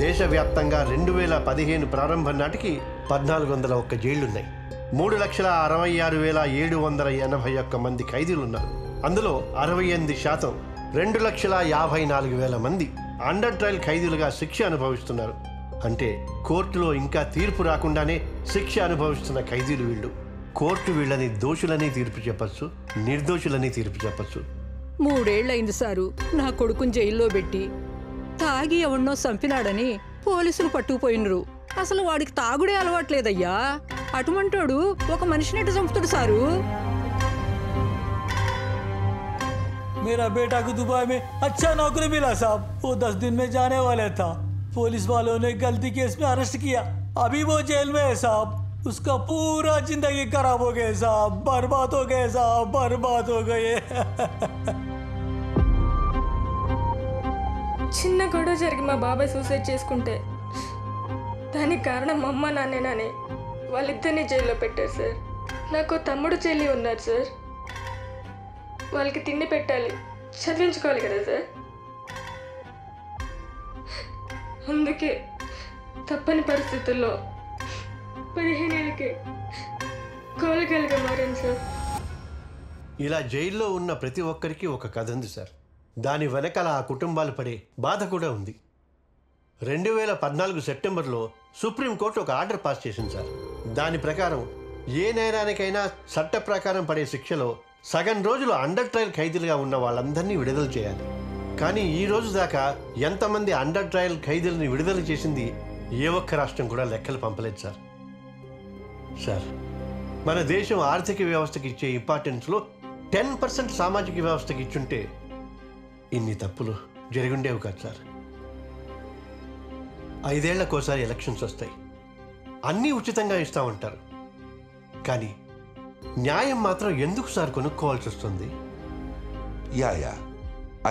దేశవ్యాప్తంగా 2015 ప్రారంభం నాటికి 1401 జైళ్లున్నాయి. 3,66,781 మంది ఖైదీలున్నారు. అందులో 68% 2,54,000 మంది అండర్ ట్రయల్ ఖైదీలుగా శిక్ష అనుభవిస్తున్నారు. అంటే కోర్టులో ఇంకా తీర్పు రాకుండానే శిక్ష అనుభవిస్తున్న ఖైదీలు వీళ్ళు. కోర్టు వీళ్ళని దోషులని తీర్పు చెప్పచ్చు, నిర్దోషులని తీర్పు చెప్పచ్చు. 3 ఏళ్లైంది సారు నా కొడుకుని జైల్లో పెట్టి. తాగి ఎవన్నో చంపినాడని పోలీసులు పట్టుకుపోయినరు. అసలు వాడికి తాగుడే అలవాట్లేదయ్యా. అటువంటోడు ఒక మనిషిని ఎటు చంపుతాడు సారు? मेरा बेटा को दुबई में अच्छा नौकरी मिला साहब. वो 10 दिन में जाने वाला था. पुलिस वालों ने गलती केस में अरेस्ट किया. अभी वो जेल में है साहब. उसका पूरा जिंदगी खराब हो गया साहब. बर्बाद हो गए साहब, बर्बाद हो गए. చిన్న గొడవ జరిగి మా బాబాయ్ సూసైడ్ చేసుకుంటే దానికి కారణం మా అమ్మ నాన్నేనని వాళ్ళిద్దరిని జైల్లో పెట్టారు సార్. నాకు తమ్ముడు చెల్లి ఉన్నారు సార్. వాళ్ళకి తిండి పెట్టాలి, చదివించుకోవాలి కదా సార్. అందుకే తప్పని పరిస్థితుల్లో 15 ఏళ్ళకి కోలగలిగా మారాను సార్. ఇలా జైల్లో ఉన్న ప్రతి ఒక్కరికి ఒక కథ ఉంది సార్. దాని వెనకాల ఆ కుటుంబాలు పడే బాధ కూడా ఉంది. 2014 సెప్టెంబర్లో సుప్రీంకోర్టు ఒక ఆర్డర్ పాస్ చేసింది సార్. దాని ప్రకారం ఏ నేరానికైనా చట్ట ప్రకారం పడే శిక్షలో సగం రోజులు అండర్ ట్రయల్ ఖైదీలుగా ఉన్న వాళ్ళందరినీ విడుదల చేయాలి. కానీ ఈ రోజు దాకా ఎంతమంది అండర్ ట్రయల్ ఖైదీలని విడుదల చేసింది ఏ ఒక్క రాష్ట్రం కూడా లెక్కలు పంపలేదు సార్. సార్, మన దేశం ఆర్థిక వ్యవస్థకి ఇచ్చే ఇంపార్టెన్స్లో 10% సామాజిక వ్యవస్థకి ఇచ్చుంటే ఇన్ని తప్పులు జరిగుండేవి కాదు సార్. 5 ఏళ్లకోసారి ఎలక్షన్స్ వస్తాయి. అన్నీ ఉచితంగా ఇస్తామంటారు. కానీ న్యాయం మాత్రం ఎందుకు సార్ కొనుక్కోవాల్సి వస్తుంది? Yeah,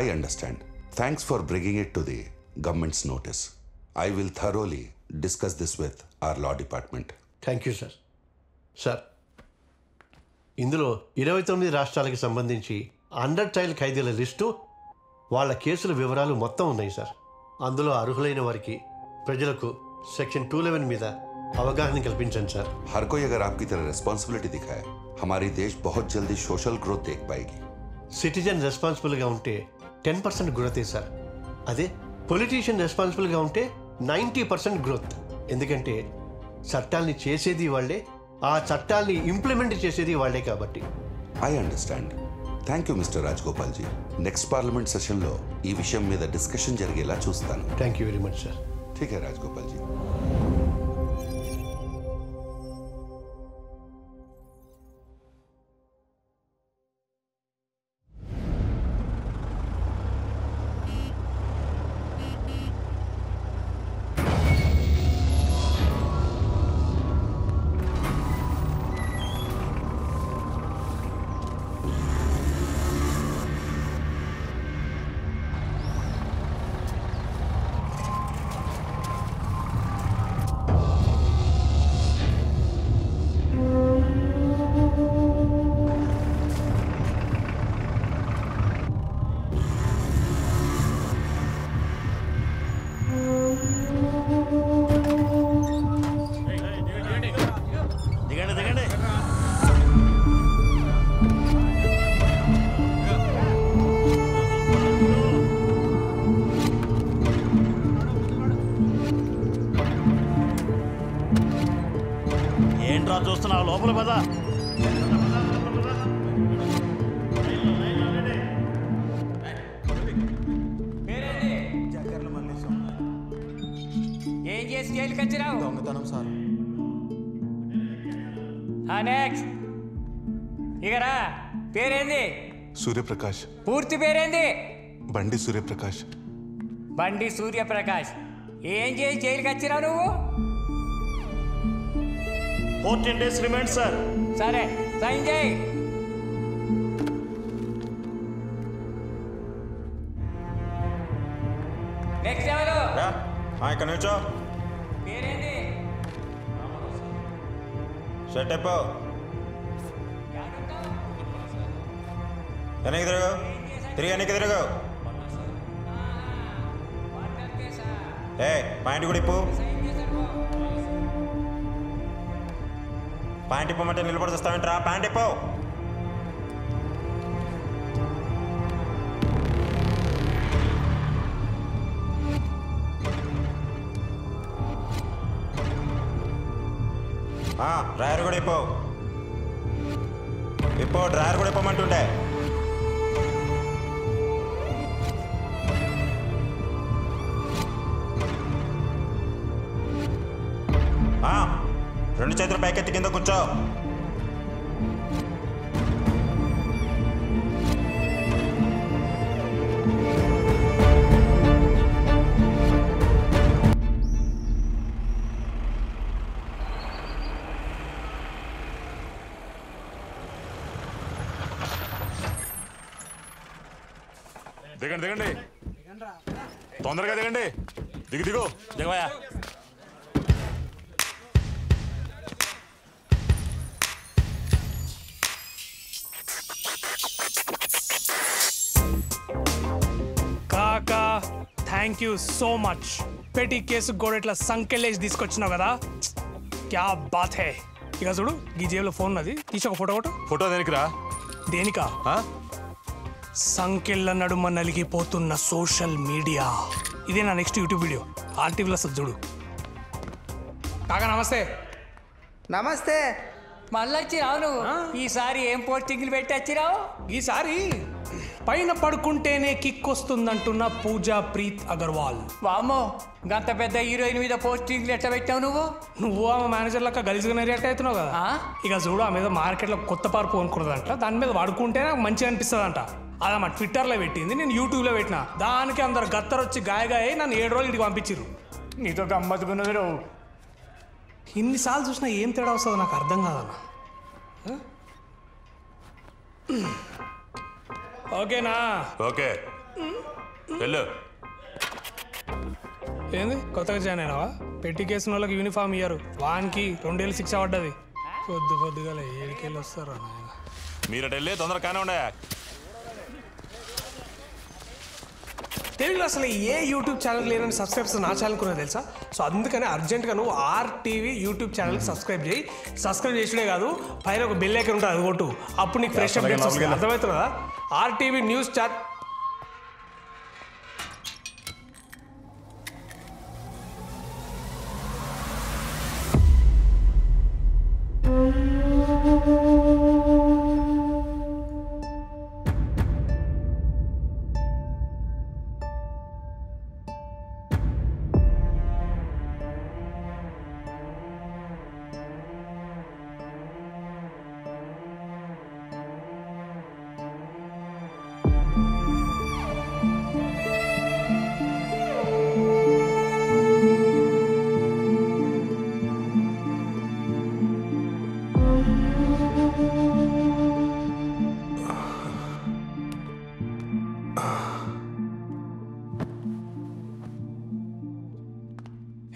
I understand. Thanks for bringing it to the government's notice. I will thoroughly discuss this with our law department. Thank you sir. Sir, ఇందులో 29 రాష్ట్రాలకు సంబంధించి అండర్ ట్రయల్ ఖైదీల లిస్టు, వాళ్ళ కేసుల వివరాలు మొత్తం ఉన్నాయి సార్. అందులో అర్హులైన వారికి, ప్రజలకు సెక్షన్ 211 మీద అవగాహన కల్పించండి సార్. हर कोई अगर आपकी तरह रेस्पॉन्सिबिलिटी दिखाए, हमारी देश बहुत जल्दी सोशल ग्रोथ देख पाएगी. సిటిజన్ రెస్పాన్సిబుల్గా ఉంటే 10% గ్రోతే సార్. అదే పొలిటీషియన్ రెస్పాన్సిబుల్గా ఉంటే 90% గ్రోత్. ఎందుకంటే చట్టాల్ని చేసేది వాళ్ళే, ఆ చట్టాల్ని ఇంప్లిమెంట్ చేసేది వాళ్ళే కాబట్టి. I understand. Thank you, Mr. Rajgopal ji. Next parliament session లో ఈ విషయం మీద డిస్కషన్ జరిగేలా చూస్తాను. Thank you very much sir. ठीक है राजगोपाल जी. ఏంట్రా చూస్తున్నావు? లోపల పద. ఏం చేసి జైలుకి వచ్చినావు? దొంగతనం సార్. నెక్స్ట్ ఇకరా. పేరేంది? సూర్యప్రకాష్. పూర్తి పేరేంది? బండి సూర్యప్రకాష్. బండి సూర్యప్రకాష్. ఏం చేసి జైలుకి వచ్చినావు నువ్వు? 14 days రిమాండ్ సార్. సరే, సైన్ చేయి. నెక్స్ట్ ఎవరు? ఇక్కడ నుంచో. పేరేంది? షర్ట్ అయిపో. వెనక్కి తిరగవు. తిరిగి వెనక్కి తిరగవు. ఏ పాయింట్ కూడా ఇప్పు. పాయింట్ ఇప్పమంటే నిలబడి చూస్తావేంట్రా? పాయింట్ ఇప్పు. డ్రైవర్ కూడా ఇప్పు. డ్రైవర్ కూడా ఇప్పమంటుంటే. రెండు చేతులు పైకెత్తి కింద కూర్చో. దిగండి దిగండి, తొందరగా దిగండి. దిగు దిగవయ్యా. కాకా థ్యాంక్ యూ సో మచ్. పెట్టి కేసు కూడా ఇట్లా సంకెళ్ళేసి తీసుకొచ్చినావు కదా, క్యా బాత్ హే. ఇక చూడు ఈ జేబులో ఫోన్ ఉన్నది, తీసి ఒక ఫోటో కొట్టు. ఫోటో దేనికిరా? దేనికా? సంకెళ్ళ నడుమ నలిగిపోతున్న సోషల్ మీడియా. ఇదే నా నెక్స్ట్ యూట్యూబ్ వీడియో, ఆర్టీవీలో వస్తుంది చూడు. కాకా నమస్తే. నమస్తే. మళ్ళీ వచ్చిరావు నువ్వు. ఈసారి ఏం పోస్టింగ్లు పెట్టి వచ్చిరావు? ఈసారి పైన పడుకుంటేనే కిక్ వస్తుందంటున్న పూజా ప్రీత్ అగర్వాల్. వామ్మో, గంత పెద్ద హీరోయిన్ మీద పోస్టింగ్లు ఎట్లా పెట్టావు నువ్వు? నువ్వు ఆమె మేనేజర్ లెక్క గలిజిగా రియాక్ట్ అవుతున్నావు కదా. ఇక చూడు ఆ మీద మార్కెట్లో కొత్త పార్పు కొనుక్కున్నదంట, దాని మీద వాడుకుంటే నాకు మంచిగా అనిపిస్తుంది అంట. అది మా ట్విట్టర్లో పెట్టింది, నేను యూట్యూబ్లో పెట్టిన. దానికి అందరు గత్తరొచ్చి గాయగాయ నన్ను 7 రోజులు ఇంటికి పంపించారు. నీతో గమ్మత్తుకున్నది నువ్వు. ఇన్నిసార్లు చూసినా ఏం తేడా వస్తుందో నాకు అర్థం కాదన్న. ఓకేనా? ఓకే వెళ్ళు. ఏంది కొత్తగా జాయిన్ అయినావా? పెట్టి కేసిన వాళ్ళకి యూనిఫామ్ ఇయ్యరు, వానికి 2 ఏళ్ళు శిక్ష పడ్డది. పొద్దుగా 7 వస్తారా నాయన. మీరు వెళ్ళి తొందరగా కానే ఉండే. తెలుగులో అసలు ఏ యూట్యూబ్ ఛానల్ లేదని సబ్స్క్రైబర్స్ నా ఛానల్ కూడా తెలుసా? సో అందుకని అర్జెంట్గా నువ్వు RTV యూట్యూబ్ ఛానల్కి సబ్స్క్రైబ్ చేయి. సబ్స్క్రైబ్ చేసుడే కాదు, పైన ఒక బెల్ ఐకాన్ ఉంటుంది, అది కొట్టు. అప్పుడు నీకు ఫ్రెష్ అప్డేట్స్ వస్తాయి. అర్థమవుతుందా? RTV news channel.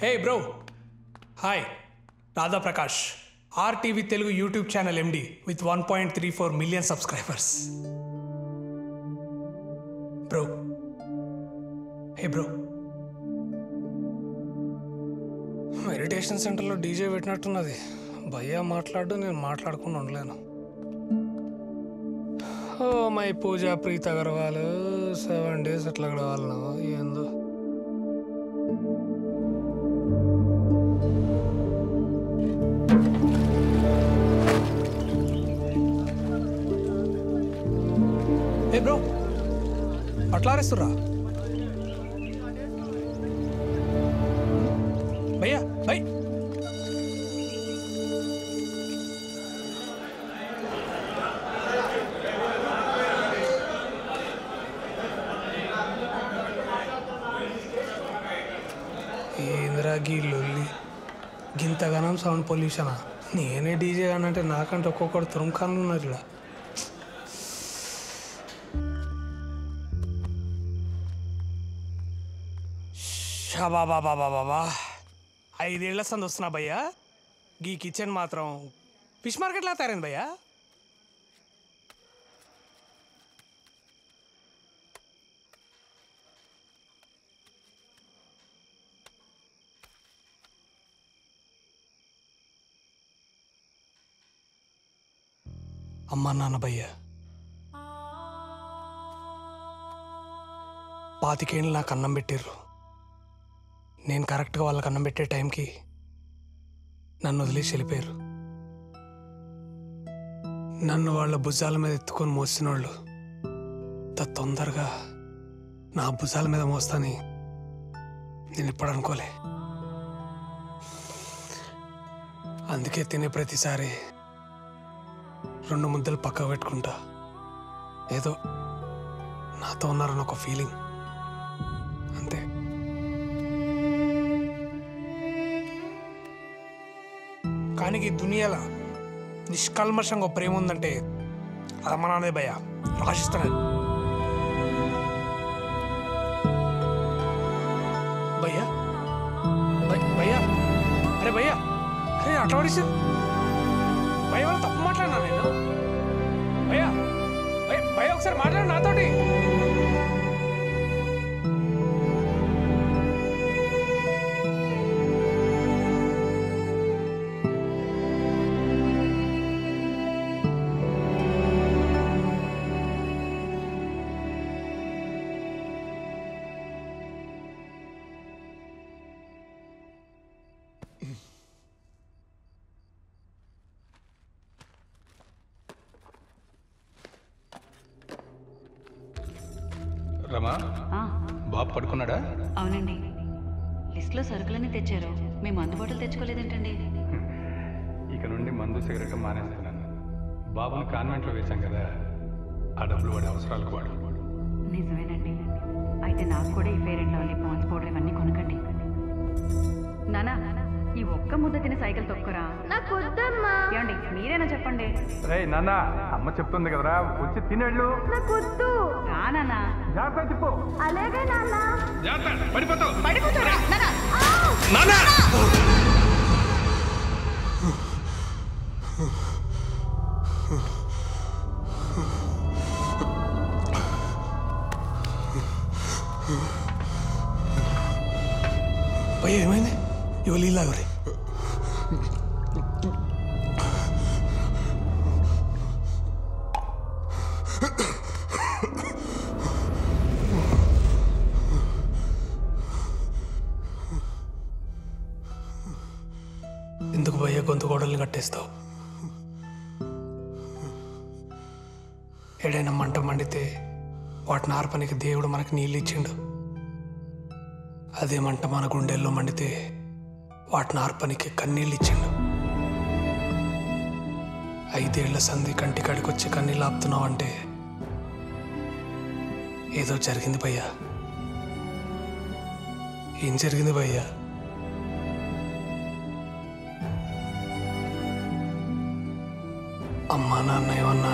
Hey bro, hi, Radha Prakash, RTV Telugu YouTube channel MD with 1.34 million subscribers. Bro, hey bro, meditation సెంటర్లో డీజే పెట్టినట్టున్నది. భయ్యా మాట్లాడు, నేను మాట్లాడకుండా ఉండలేను. Oh my Pooja Preet Agarwal 7 days అట్లా గడవాలన్నా ఏందో. ఏ బ్రో, అట్లారేస్తురా భయ్యా? భయ్ ఏంద్రా గీ లొల్లి, గింతగానం సౌండ్ పొల్యూషనా? నేనే డీజే అనంటే నాకంటే ఒక్కొక్కడు తురుముఖాన్లు ఉన్నారు ఇలా. బాబా 5 ఏళ్ల సంది వస్తున్నా భయ్యా. గీ కిచెన్ మాత్రం ఫిష్ మార్కెట్లో తయారైంది భయ్యా. అమ్మా నాన్న భయ్య 25 ఏళ్ళు నాకు అన్నం పెట్టిర్రు. నేను కరెక్ట్గా వాళ్ళకి అన్నం పెట్టే టైంకి నన్ను వదిలేసి వెళ్ళిపోయారు. నన్ను వాళ్ళ భుజాల మీద ఎత్తుకొని మోసిన వాళ్ళు తొందరగా నా భుజాల మీద మోస్తాని నేను ఎప్పుడు అనుకోలే. అందుకే తినే ప్రతిసారి 2 ముద్దలు పక్కకు పెట్టుకుంటా. ఏదో నాతో ఉన్నారని ఒక ఫీలింగ్ అంతే. కానీ ఈ దునియాలో నిష్కల్మషంగా ఒక ప్రేమ ఉందంటే అది అమ్మ నాన్నదే భయ్యా. రాసిస్తాను భయ్యా. భయ్యా అరే భయ్యా, అరే అట్లా పడేసి భయ్య వాళ్ళు తప్పు మాట్లాడినా నేను. భయ్యా భయ్య ఒకసారి మాట్లాడు నాతోటి. రమా, బాబు పడుకున్నాడా? అవునండి. లిస్ట్లో సరుకులన్నీ తెచ్చారు, మేము అందుబాటులో తెచ్చుకోలేదేంటండి? ఇక నుండి మందు సిగరెట్ మానేస్తున్నాను. బాబుని కాన్వెంట్లో వేశాం కదా, ఆ డబ్బులు వాడి అవసరాలకు వాడు. నిజమేనండి. అయితే నాకు కూడా ఈ fair and lovely Pond's powder ఇవన్నీ కొనకండి. నానా, ఈ ఒక్క ముద్ద తిని సైకిల్ తొక్కురా. నాకు వద్దమ్మా. ఏమండి మీరేనా చెప్పండి. రే నాన్న, అమ్మ చెప్తుంది కదరా, వచ్చి తినేళ్ళు. నాకు వద్దు. రా నాన్న. జాగ్రత్త తిప్పు. అలాగే నాన్న. జాగ్రత్త, పడిపోతావు. పడిపోతావురా నాన్న. నాన్న భయ్య ఏమైంది? ఇవాళ ఇలాగరి ఎందుకు భయ్య గొంతు గోడల్ని కట్టేస్తావు? ఏడైనా మంట మండితే వాటిని ఆర్పనికి దేవుడు మనకి నీళ్ళు ఇచ్చిండు. అదే మంట మన గుండెల్లో మండితే వాటిని ఆర్పనికి కన్నీళ్ళు ఇచ్చిండు. 5 ఏళ్ల సంధి కంటి కడికొచ్చి కన్నీళ్ళు ఆపుతున్నావు అంటే ఏదో జరిగింది భయ్యా. ఏం జరిగింది భయ్యా? అమ్మా నాన్న ఏమన్నా